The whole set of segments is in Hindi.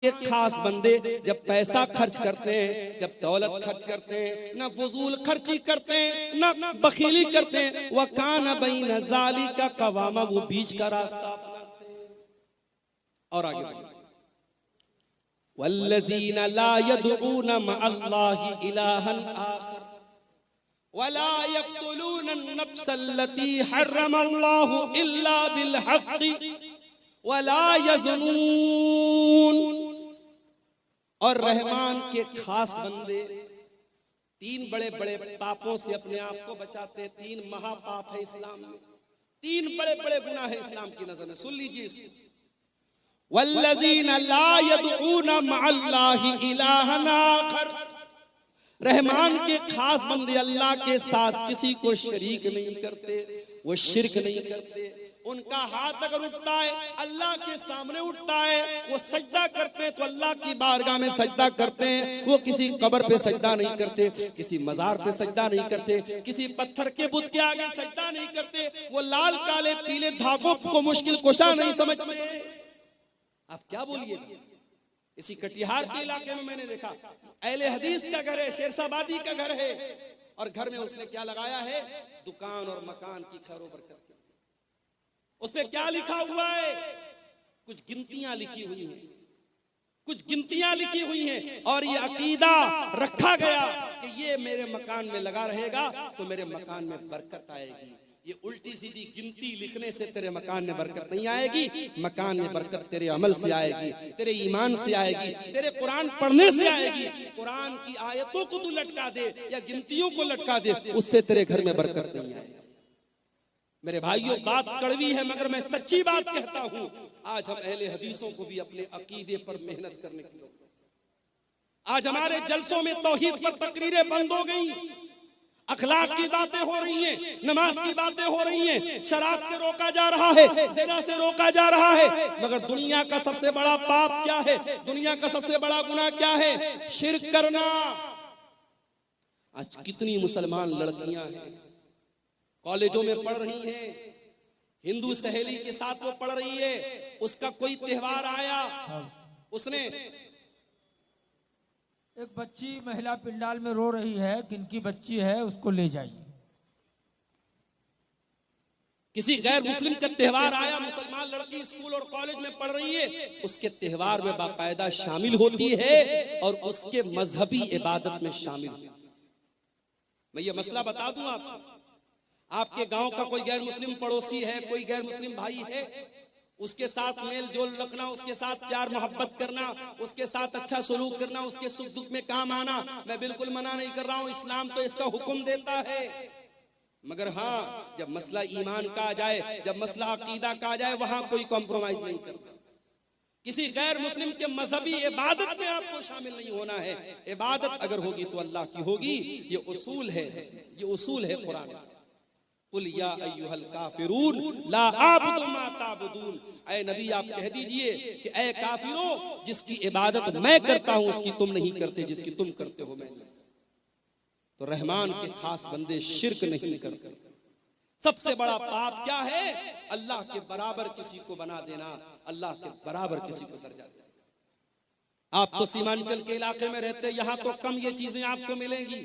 एक खास बंदे जब पैसा खर्च करते हैं, जब दौलत खर्च करते हैं, ना फजूल खर्ची करते हैं, ना बखीली करते हैं, वह कान बैन ज़ालिका कवामा, वो बीच का रास्ता अपनाते हैं। और आगे वल्लज़ीना ला यदऊन मअल्लाहि इलाहन आखर वला यक़्तुलून अन-नफ्सल्लती हर्रमल्लाहु इल्ला बिल-हक़्क़ि वला यज़नून। और रहमान के खास बंदे तीन बड़े बड़े पापों से अपने आप को बचाते हैं। तीन महापाप है इस्लाम में, तीन बड़े बड़े गुनाह है इस्लाम की नजर में। सुन लीजिए इसको। वल्लज़ीना ला यदऊन मअल्लाहि इलाहन आखर, रहमान के खास बंदे अल्लाह के साथ किसी को शरीक नहीं करते, वो शिर्क नहीं करते। उनका हाथ अगर उठता है अल्लाह के सामने उठता है, वो सजदा करते हैं तो अल्लाह की बारगाह में सजदा करते हैं। वो किसी कब्र पे सजदा नहीं करते, किसी मजार पे सजदा नहीं करते, किसी पत्थर के बुत के आगे सजदा नहीं करते। वो लाल काले पीले धागों को मुश्किल कुशा नहीं समझते। आप क्या बोलिए, इसी कटिहार के इलाके में मैंने देखा अहले हदीस का घर है, शेरशाबादी का घर है, और घर में उसने क्या लगाया है, दुकान और मकान की खैरो बरकत। उस पे क्या लिखा हुआ है, कुछ गिनतियां लिखी हुई हैं, कुछ गिनतियां लिखी हुई हैं, और ये अकीदा रखा गया कि ये मेरे मकान में लगा रहेगा तो मेरे मकान में बरकत आएगी। ये उल्टी सीधी गिनती लिखने से तेरे मकान में बरकत नहीं आएगी। मकान में बरकत तेरे अमल से आएगी, तेरे ईमान से आएगी, तेरे कुरान पढ़ने से आएगी। कुरान की आयतों को तू लटका दे या गिनतियों को लटका दे, उससे तेरे घर में बरकत नहीं आएगी। मेरे भाइयों, बात कड़वी है मगर मैं सच्ची बात कहता हूं। आज हम अहले हदीसों को भी अपने अकीदे पर मेहनत करने की जरूरत है। आज हमारे जलसों में तौहीद पर तकरीरें बंद हो गई, अखलाक की बातें हो रही हैं, नमाज की बातें हो रही हैं, शराब से रोका जा रहा है, ज़िना से रोका जा रहा है। मगर दुनिया का सबसे बड़ा पाप क्या है, दुनिया का सबसे बड़ा गुनाह क्या है, शिर्क करना। आज कितनी मुसलमान लड़कियां हैं कॉलेजों में पढ़ रही हैं, हिंदू सहेली के साथ वो पढ़ रही है, उसका कोई त्योहार आया, उसने एक बच्ची महिला पिंडाल में रो रही है, किनकी बच्ची है उसको ले जाइए। किसी गैर मुस्लिम का त्योहार आया, मुसलमान लड़की स्कूल और कॉलेज में पढ़ रही है, उसके त्योहार में बाकायदा शामिल होती है और उसके मजहबी इबादत में शामिल होती है। मैं ये मसला बता दूं आपको, आपके गांव का कोई गैर मुस्लिम पड़ोसी है, कोई गैर मुस्लिम भाई है, उसके साथ मेल जोल रखना, उसके साथ प्यार मोहब्बत करना, उसके साथ अच्छा सलूक करना, उसके सुख दुख में काम आना, मैं बिल्कुल मना नहीं कर रहा हूं, इस्लाम तो इसका हुक्म देता है। मगर हाँ, जब मसला ईमान का आ जाए, जब मसला अकीदा का आ जाए, वहां कोई कॉम्प्रोमाइज नहीं करता। किसी गैर मुस्लिम के मजहबी इबादत में आपको शामिल नहीं होना है। इबादत अगर होगी तो अल्लाह की होगी, ये उसूल है, ये उसूल है कुरान। कुल या अय्युहल काफिरून ला आबुदु मा ताबुदून, ऐ नबी आप कह दीजिए कि ऐ काफिरों, जिसकी इबादत मैं करता हूं उसकी तुम नहीं करते, जिसकी तुम करते हो मैं नहीं। तो रहमान के खास बंदे शिर्क नहीं करते। सबसे बड़ा पाप क्या है, अल्लाह के बराबर किसी को बना देना, अल्लाह के बराबर किसी को दर्जा देना। आप तो सीमांचल के इलाके में रहते, यहां तो कम ये चीजें आपको मिलेंगी।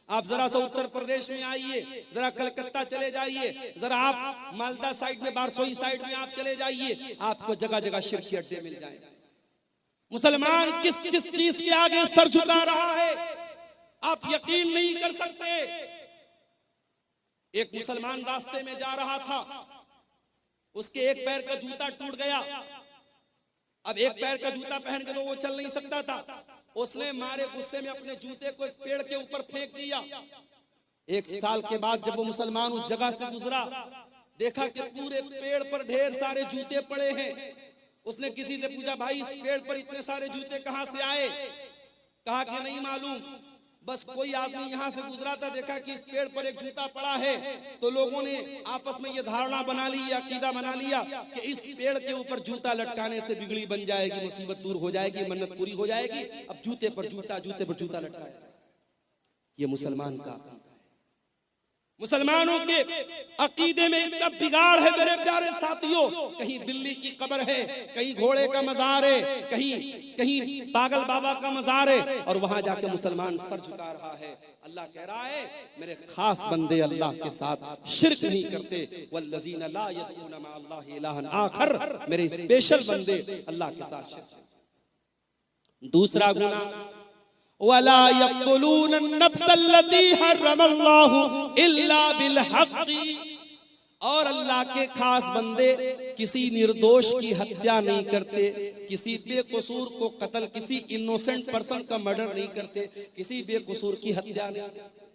आप जरा सा उत्तर प्रदेश में आइए, जरा कलकत्ता चले जाइए, जरा आप मालदा साइड में, बारसोई साइड में आप चले जाइए, आपको जगह जगह शिर्क के अड्डे मिल जाएंगे। मुसलमान किस किस चीज के आगे सर झुका रहा है आप यकीन नहीं कर सकते। एक मुसलमान रास्ते में जा रहा था, उसके एक पैर का जूता टूट गया। अब एक पैर का जूता पहन के तो वो चल नहीं सकता था, उसने मारे गुस्से में अपने जूते को एक पेड़ के ऊपर फेंक दिया। एक साल के बाद जब वो मुसलमान उस जगह से गुजरा, देखा कि पूरे पेड़ पर ढेर सारे जूते पड़े हैं। उसने किसी से पूछा, भाई इस पेड़ पर इतने सारे जूते कहां से आए? कहा कि नहीं मालूम, बस कोई आदमी यहां से गुजरा था, देखा कि इस पेड़ पर एक जूता पड़ा है, तो लोगों ने आपस में ये धारणा बना ली, अकीदा बना लिया कि इस पेड़ के ऊपर जूता लटकाने से बिगड़ी बन जाएगी, मुसीबत दूर हो जाएगी, मन्नत पूरी हो जाएगी। अब जूते पर जूता, जूते पर जूता लटकाया। ये मुसलमान का मुसलमानों के अकीदे में इतना बिगाड़ है मेरे प्यारे साथियों, कहीं बिल्ली की कब्र है, कहीं घोड़े का मजार है, कहीं पागल बाबा का मजार है, और वहां जाके मुसलमान सर झुका रहा है। अल्लाह कह रहा है मेरे खास बंदे अल्लाह के साथ शिर्क नहीं करते, वल्लज़ीना ला यदऊना मा अल्लाहि इलाहन आखर, मेरे स्पेशल बंदे अल्लाह के साथ शिर्क। दूसरा गुनाह, वला यक़्तुलून नफ्सल्लती हर्रमल्लाहु इल्ला बिल हक़्क़ि, और अल्लाह के खास बंदे किसी निर्दोष की हत्या नहीं करते, किसी बेकसूर को कत्ल, किसी इनोसेंट पर्सन का मर्डर नहीं करते, किसी बेकसूर की हत्या नहीं करते।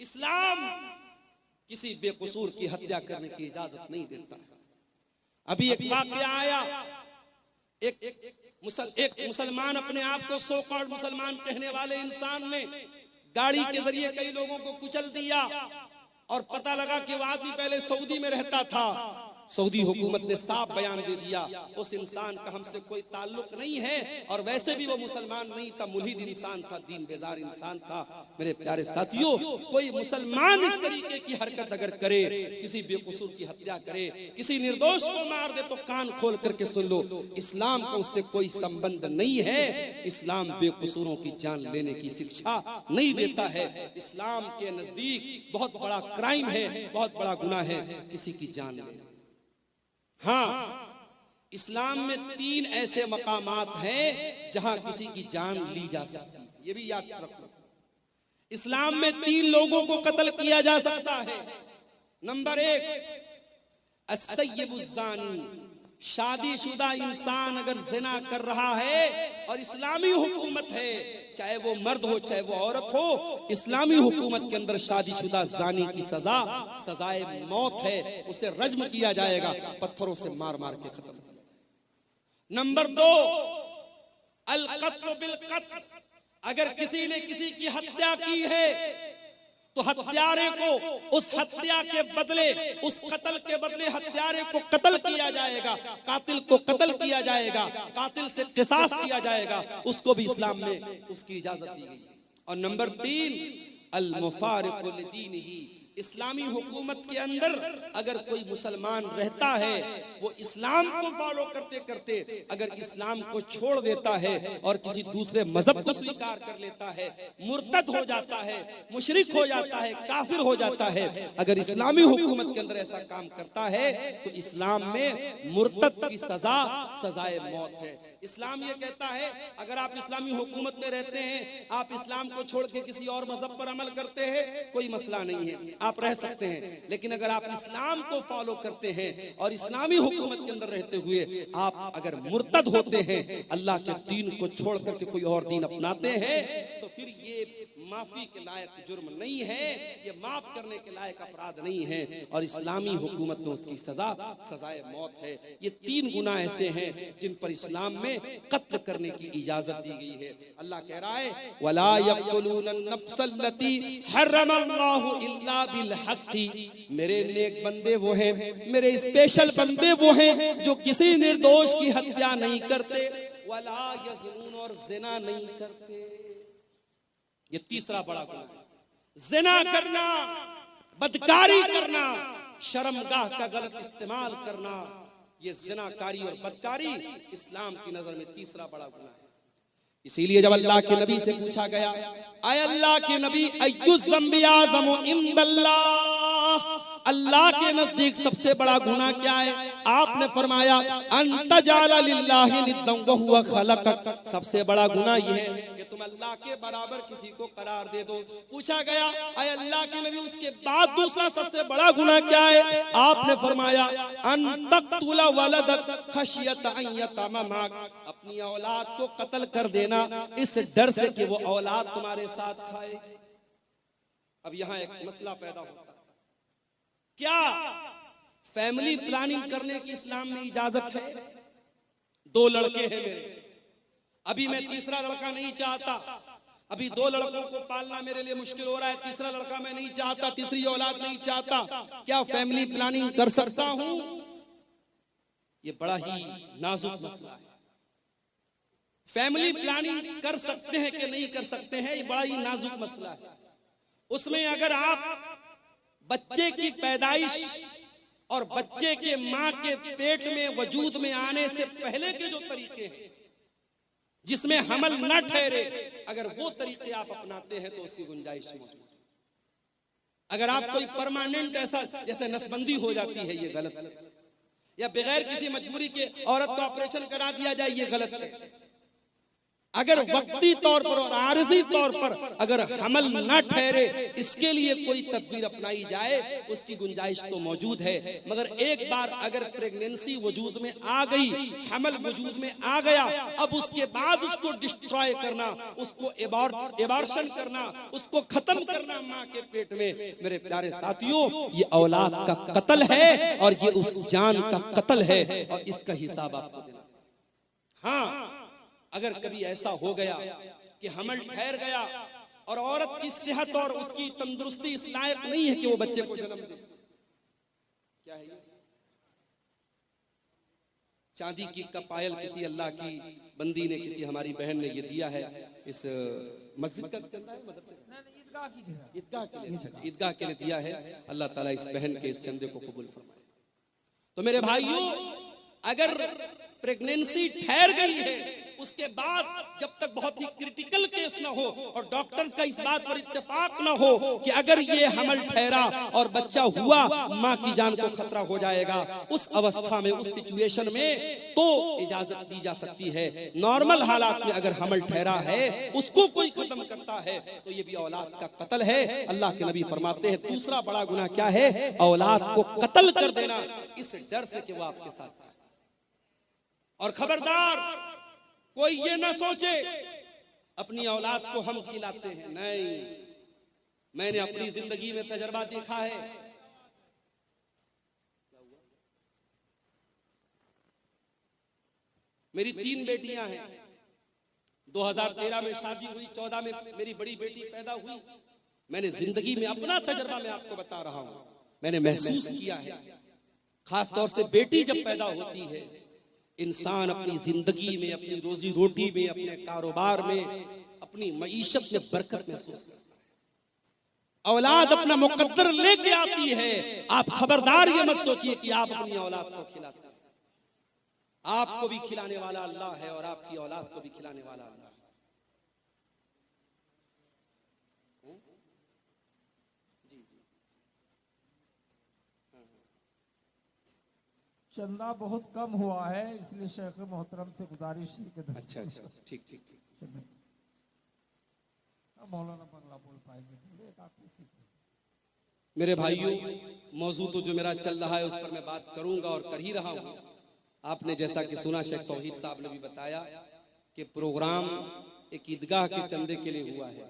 इस्लाम किसी बेकसूर की हत्या करने की इजाजत नहीं देता। अभी एक वाक़या आया, एक मुसलमान अपने आप को सो कॉल्ड मुसलमान कहने वाले इंसान ने गाड़ी के जरिए कई लोगों को कुचल दिया, और पता लगा कि वो आदमी पहले सऊदी में रहता था। सऊदी हुकूमत ने साफ बयान दे दिया उस इंसान का हमसे कोई ताल्लुक नहीं है, और वैसे भी वो मुसलमान नहीं था, मुल्हिद इंसान था, दीन बेजार इंसान था। मेरे प्यारे साथियों, कोई मुसलमान इस तरीके की हरकत अगर करे, किसी बेकसूर की हत्या करे, किसी निर्दोष को मार दे, तो कान खोल करके सुन लो, इस्लाम का उससे कोई संबंध नहीं है। इस्लाम बेकसूरों की जान लेने की शिक्षा नहीं देता है। इस्लाम के नजदीक बहुत बड़ा क्राइम है, बहुत बड़ा गुनाह है किसी की जान लेना। हाँ, इस्लाम में 3 ऐसे मकामात हैं जहां किसी की जान ली जा सकती है, ये भी याद रखो। इस्लाम में 3 लोगों को कत्ल किया जा सकता है। नंबर 1, अस्सय्यिबुज़्ज़ानी, शादीशुदा इंसान अगर जिना कर रहा है और इस्लामी हुकूमत है, चाहे वो मर्द हो चाहे वो औरत हो, इस्लामी हुकूमत के अंदर शादीशुदा जानी की सजा सजाए मौत है, उसे रज्म किया जाएगा, पत्थरों से मार मार के खत्म किया जाएगा। नंबर 2, अल क़त्ल बिल क़त्ल, अगर किसी ने किसी की हत्या की है तो हत्यारे को उस हत्या के बदले, उस कत्ल के बदले हत्यारे को कत्ल किया जाएगा, कातिल को कत्ल किया जाएगा, कातिल से क़िसास किया जाएगा, उसको भी इस्लाम में उसकी इजाजत दी गई है। और नंबर 3, अल मुफारिक़ु लिदीनिही, इस्लामी हुकूमत के अंदर अगर कोई मुसलमान रहता है, वो इस्लाम को फॉलो करते करते अगर इस्लाम को छोड़ देता है और किसी दूसरे मजहब को स्वीकार कर लेता है, मुर्तद हो जाता है, मुशरिक हो जाता है, काफिर हो जाता है, अगर इस्लामी हुकूमत के अंदर ऐसा काम करता है तो इस्लाम में मुर्तद की सजा सजाए मौत है। इस्लाम ये कहता है अगर आप इस्लामी हुकूमत में रहते हैं, आप इस्लाम को छोड़ के किसी और मजहब पर अमल करते हैं, कोई मसला नहीं है, आप रह सकते हैं। लेकिन अगर आप इस्लाम को फॉलो करते हैं और इस्लामी हुकूमत के अंदर रहते हुए आप अगर मुर्तद होते हैं, अल्लाह के दीन को छोड़ करके कोई और दीन अपनाते हैं, तो फिर ये माफी के लायक जुर्म नहीं है, ये माफ करने के लायक अपराध नहीं है, और इस्लामी हुकूमत में उसकी सजा सजाए मौत है। ये 3 गुनाह ऐसे हैं जिन पर इस्लाम में कत्ल करने की इजाजत दी गई है। अल्लाह कह रहा है वला यक़्तुलून नफ्सल्लती हर्रमल्लाहु इल्ला बिल हक़्क़ि, मेरे नेक बंदे वो हैं, मेरे स्पेशल बंदे वो हैं जो किसी निर्दोष की हत्या नहीं करते, वला यज़नून, और जिना नहीं करते। ये तीसरा बड़ा गुनाह, जिना करना, बदकारी करना, शर्मगाह का गलत इस्तेमाल करना, ये जिनाकारी और बदकारी इस्लाम की नजर में तीसरा बड़ा गुनाह है। इसीलिए जब अल्लाह के नबी से पूछा गया, आए अल्लाह के नबी, अय्युज़ ज़म्बि आज़मु इंदल्लाह, अल्लाह के नजदीक सबसे बड़ा गुनाह क्या है? आपने फरमाया अंतजाला लिल्लाहि निद्दन व हुवा खलक़क, सबसे बड़ा गुनाह यह है कि तुम अल्लाह के बराबर किसी को करार दे दो। पूछा गया आए अल्लाह के नबी उसके बाद दूसरा सबसे बड़ा गुनाह क्या है? आपने फरमाया अन तक़तुला वलदक खशियत अन यतममक, अपनी औलाद को कत्ल कर देना इस डर से कि वो औलाद तुम्हारे साथ खाए। अब यहाँ एक मसला पैदा होता है, क्या फैमिली प्लानिंग करने की इस्लाम में इजाजत है? 2 लड़के हैं मेरे, अभी मैं तीसरा लड़का नहीं चाहता, अभी 2 लड़कों को पालना मेरे लिए मुश्किल हो रहा है, तीसरा लड़का मैं नहीं चाहता, तीसरी औलाद नहीं चाहता, क्या फैमिली प्लानिंग कर सकता हूं? ये बड़ा ही नाजुक मसला है। फैमिली प्लानिंग कर सकते हैं कि नहीं कर सकते हैं, ये बड़ा ही नाजुक मसला है। उसमें अगर आप बच्चे की पैदाइश और बच्चे के मां के पेट में वजूद में आने से पहले के जो तरीके हैं जिसमें हमल न ठहरे, अगर वो तरीके आप अपनाते हैं तो उसकी गुंजाइश मौजूद है। अगर आप कोई परमानेंट ऐसा जैसे नसबंदी हो जाती है, ये गलत है। या बगैर किसी मजबूरी के औरत को ऑपरेशन करा दिया जाए, ये गलत है। अगर वक्ती तौर पर और आरजी तौर पर अगर हमल न ठहरे, इसके लिए कोई तदबीर अपनाई जाए, उसकी गुंजाइश तो मौजूद है। मगर एक बार अगर प्रेगनेंसी वजूद में आ गई, हमल वजूद में आ गया, अब उसके बाद उसको डिस्ट्रॉय करना, उसको एबॉर्शन करना, उसको खत्म करना मां के पेट में, मेरे प्यारे साथियों, ये औलाद का कत्ल है और ये उस जान का कत्ल है और इसका हिसाब आपको देना। हाँ, अगर कभी ऐसा हो गया कि हमल ठहर गया और औरत की सेहत और उसकी तंदुरुस्ती इस लायक नहीं है कि वो बच्चे को जन्म दे, क्या है ये? चांदी की का पायल किसी अल्लाह की बंदी ने, किसी हमारी बहन ने ये दिया है। इस मस्जिद का चंदा है, मदरसे ईदगाह के लिए, अच्छा ईदगाह के लिए दिया है। अल्लाह ताला इस बहन के इस चंदे को कबूल फरमाए। तो मेरे भाइयों, अगर प्रेगनेंसी ठहर गई है, उसके बाद जब तक बहुत ही क्रिटिकल केस ना हो और डॉक्टर्स का इस बात पर इत्तेफाक ना हो कि अगर ये हमल ठहरा और बच्चा हुआ, मां की जान को खतरा हो जाएगा, उस अवस्था में, उस सिचुएशन में तो इजाजत दी जा सकती है। नॉर्मल हालात में अगर हमल ठहरा है, उसको कोई खत्म करता है तो ये भी औलाद का कत्ल है। अल्लाह के नबी फरमाते हैं, दूसरा बड़ा गुनाह क्या है? औलाद को कत्ल कर देना, इस डर से कि वो आपके साथ। और खबरदार, कोई ये ना सोचे अपनी औलाद को हम खिलाते हैं, नहीं। मैंने अपनी जिंदगी में तजर्बा देखा है। मेरी 3 बेटियां हैं। 2013 में शादी हुई, 14 में मेरी बड़ी बेटी पैदा हुई। मैंने जिंदगी में अपना तजर्बा मैं आपको बता रहा हूं, मैंने महसूस किया है। खास तौर से बेटी जब पैदा होती है, इंसान अपनी जिंदगी में, अपनी रोजी रोटी में, अपने कारोबार में, अपनी मईशत में बरकत महसूस करता है। औलाद अपना मुकद्दर लेके आती है। आप खबरदार ये मत सोचिए कि आप अपनी औलाद को खिलाते हैं। आपको भी खिलाने वाला अल्लाह है और आपकी औलाद को भी खिलाने वाला अल्लाह है। जी जी, चंदा बहुत कम हुआ है, इसलिए शेख मोहतरम से गुजारिश है कि अच्छा अच्छा, ठीक ठीक ठीक। मौलाना बंगला बोल पाएंगे थोड़े काफी सीख। मेरे भाइयों, मौजूद तो जो मेरा चल रहा है उस पर मैं बात करूंगा और कर ही रहा हूं। आपने जैसा कि सुना, शेख तौहीद साहब ने भी बताया कि प्रोग्राम एक ईदगाह के चंदे के लिए हुआ है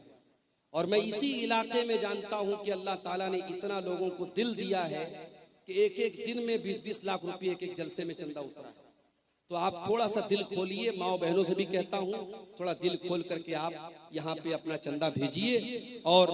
और मैं इसी इलाके में जानता हूं कि अल्लाह ताला ने इतना लोगों को दिल दिया है कि एक एक दिन में 20-20 लाख रुपए एक एक जलसे में चंदा उतरा है। तो आप थोड़ा सा दिल खोलिए, माओ बहनों से भी कहता हूँ, थोड़ा दिल खोल करके आप यहाँ पे अपना चंदा भेजिए। और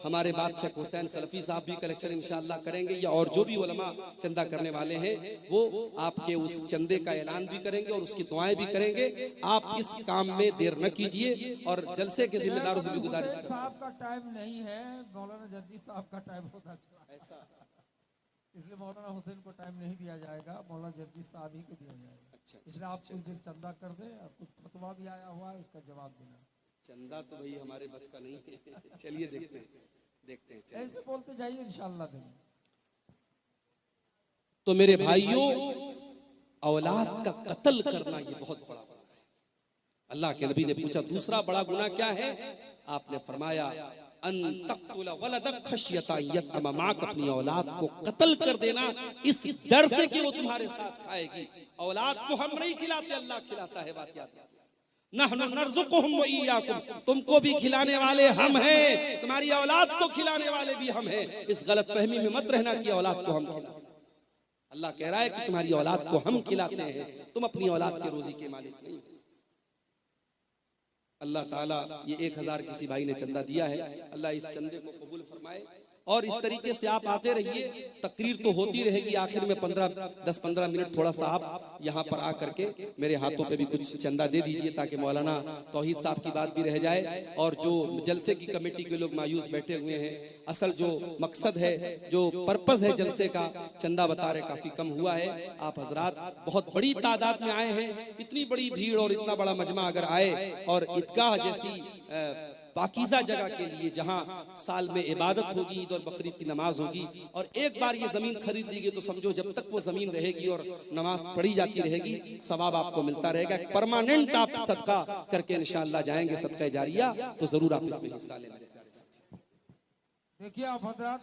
हमारे बादशाह हुसैन सलफी साहब भी कलेक्शन इंशाअल्लाह करेंगे, या और जो भी उलमा चंदा करने वाले हैं वो आपके उस चंदे का ऐलान भी करेंगे और उसकी दुआएं भी करेंगे। आप इस काम में देर न कीजिए और जलसे के जिम्मेदारों से भी गुजारिश करें। साहब का टाइम नहीं है, मौलाना जर्जी साहब का टाइम होता चला ऐसा, इसलिए मौलाना हुसैन को टाइम नहीं दिया जाएगा, मौलाना जर्जी साहब ही को दिया जाएगा। अच्छा, इसलिए आप कुछ चंदा कर दें और कुछ फतवा भी आया हुआ है उसका जवाब देना। चंदा तो भाई हमारे बस का नहीं है, चलिए देखते हैं ऐसे बोलते जाइए, इंशाअल्लाह देंगे। तो मेरे भाइयों, औलाद का कत्ल करना ये बहुत बड़ा गुनाह है। अल्लाह के नबी ने पूछा दूसरा बड़ा गुनाह क्या है? आपने फरमाया अन तक़्तुल वलदक खश्यता यतम माक, अपनी औलाद को कत्ल कर देना इस डर से कि वो तुम्हारे साथ खाएगी। औलाद को हम नहीं खिलाते, अल्लाह खिलाता है। बात याद रखिए, नहनु नर्ज़ुकुहुम व इय्याकुम, तुमको भी खिलाने वाले हम हैं, तुम्हारी औलाद को खिलाने वाले भी हम हैं। इस गलत फहमी में मत रहना कि औलाद को हम खिलाते। अल्लाह कह रहा है कि तुम्हारी औलाद को हम खिलाते हैं, तुम अपनी औलाद के रोजी के मालिक नहीं। अल्लाह ताला ये 1000 किसी भाई ने चंदा दिया है, अल्लाह इस चंदे को कबूल फरमाए और इस तरीके से आप आते रहिए, तकरीर तो होती रहेगी। आखिर में 10-15 मिनट थोड़ा सा आप यहाँ पर आकर के मेरे हाथों पे भी कुछ चंदा दे दीजिए, ताकि मौलाना तौहीद साहब की बात भी रह जाए और जो जलसे की कमेटी के लोग मायूस बैठे हुए हैं, असल जो मकसद है, जो पर्पस है जलसे का, चंदा बता रहे काफी कम हुआ है। आप हजरात बहुत बड़ी तादाद में आए हैं, इतनी बड़ी भीड़ और इतना बड़ा मजमा अगर आए और ईदगाह जैसी पाकीज़ा जगह के लिए जहां साल में इबादत होगी, ईद और बकरीद की नमाज होगी, और एक बार ये जमीन खरीद ली गई तो समझो जब तक वो जमीन रहेगी और नमाज पढ़ी जाती रहेगी, सवाब आपको मिलता रहेगा। परमानेंट आप सदका करके इंशाअल्लाह जाएंगे, सदका जारिया, तो जरूर आप इसमें हिस्सा लें। देखिए आप हजरात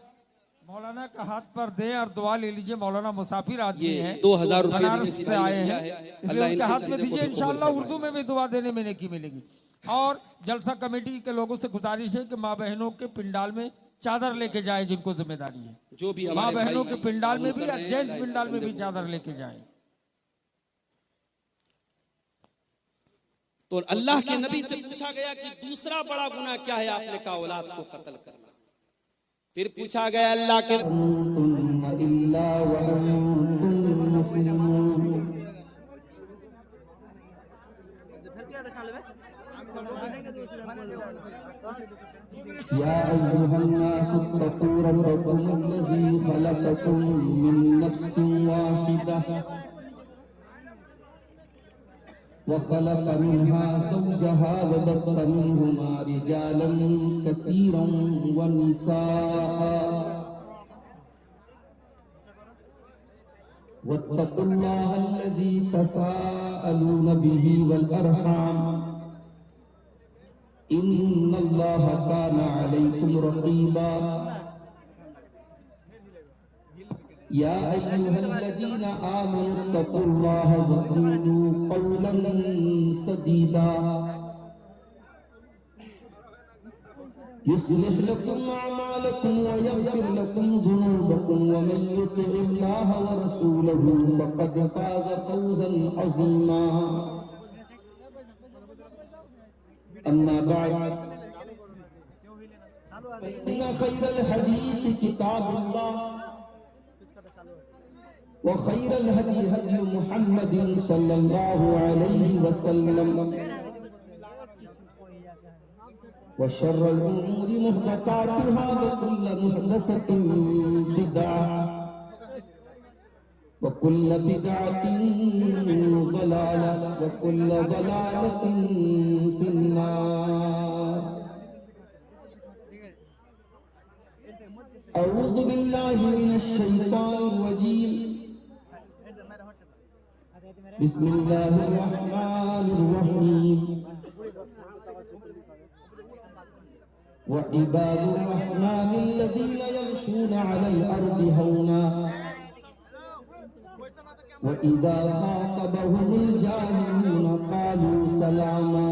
मौलाना का हाथ पर दे और दुआ ले लीजिए। मौलाना मुसाफिर आदमी है, 2000 रुपए से आए हैं, इसलिए उनके हाथ में दीजिए। इंशाअल्लाह उर्दू में भी दुआ देने में नेकी मिलेगी। और जलसा कमेटी के लोगों से गुजारिश है कि माँ बहनों के पिंडाल में चादर लेके जाए, जिनको जिम्मेदारी है, जो भी माँ बहनों के पिंडाल में भी, जेंट्स पिंडाल में भी चादर लेके जाए। तो अल्लाह के नबी से पूछा गया कि दूसरा बड़ा गुनाह क्या है? आपने कहा औलाद को कत्ल करना। फिर पूछा गया अल्लाह के या अय्युहन्नासु रब्बकुमुल्लज़ी खलक़कुम मिन नफ्सिन वाहिदह व खलक़ मिन्हा ज़ौजहा व बत्थ मिन्हुमा रिजालन कसीरन व निसाअ वत्तक़ुल्लाहल्लज़ी तसाअलून बिही वल अरहाम इन्नल्लाह काना अलैकुम रक़ीबा या अय्युहल्लज़ीना आमनुत्तक़ुल्लाह व क़ूलू क़ौलन सदीदा युस्लिह लकुम अअमालकुम व यग़फिर लकुम ज़ुनूबकुम व मन युतिइल्लाह व रसूलहु फ़क़द फ़ाज़ फ़ौज़न अज़ीमा। अम्मा बाद इन्ना खैरल हदीस किताबुल्लाह व खैरल हदी हदी मुहम्मदिन सल्लल्लाहु अलैहि वसल्लम व शर्रल उमूरि मुहदसातुहा व कुल्लु मुहदसतिन बिदअह व कुल्लु बिदअतिन ज़लालह व कुल्लु ज़लालतिन फिन्नार। अऊज़ु बिल्लाहि मिनश शैतानिर रजीम। बिस्मिल्लाहिर रहमानिर रहीम। व इबादुर रहमानिल्लज़ीना यमशूना अलल अर्दि हौना व इज़ा ख़ातबहुमुल जाहिलूना क़ालू सलामा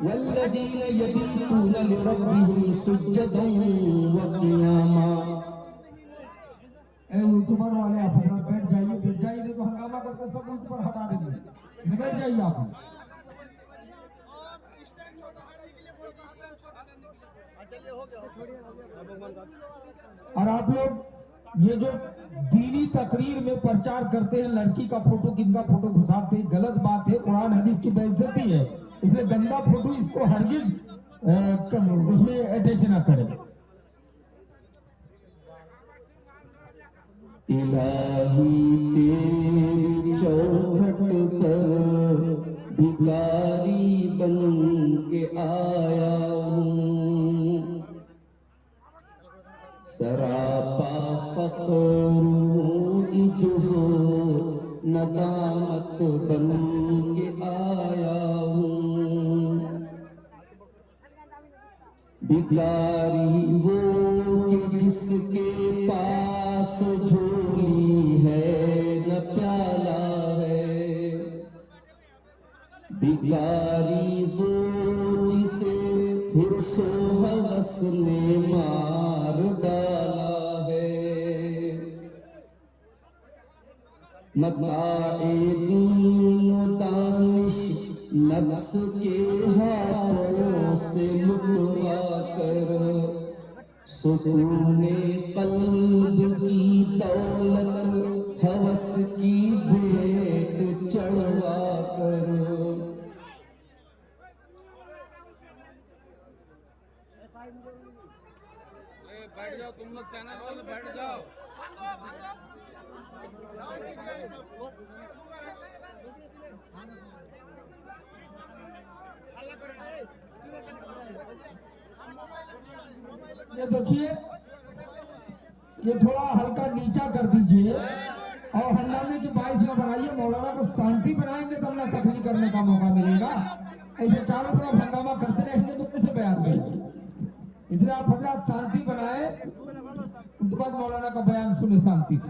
वल्लज़ीना यबीतूना लिरब्बिहिम सुज्जदन व क़ियामा। ए यूट्यूबर वाले आप अपना बैठ जाइए, नहीं तो हंगामा करके सब ऊपर हटा देंगे। बैठ जाइए आप। और आप लोग ये जो दीनी तकरीर में प्रचार करते हैं, लड़की का फोटो किनका फोटो घुसाते हैं, गलत बात है, कुरान हदीस की बेइज्जती है। इसलिए गंदा फोटो इसको हरगिज उसमें अटैच ना करें। इलाही तेरी चौखट पर भिखारी बन के आया हूँ, सरापा फक़्र इज्ज़ो नदामत बन के आया हूँ। भिखारी वो कि जिसके पास झोली है न प्याला है, भिखारी वो जिसे हिर्सो हवस ने मार डाला है। मताए दीन दानिश नफ्स के हाथों से लुटवा कर सुकूने कल्ब की दौलत हवस की भेंट चढ़वा कर। बैठ जाओ तुम लोग, चैनल वाले बैठ जाओ। ये देखिए, ये थोड़ा हल्का नीचा कर दीजिए और हंगामे की बाइस न बनाइए। मौलाना को शांति बनाएंगे तब ना तकलीफ करने का मौका मिलेगा। ऐसे चारों तरफ हंगामा करते रहेंगे तो कैसे बयान देंगे। इसलिए आप हजरात शांति बनाए, उसके बाद मौलाना का बयान सुने शांति से।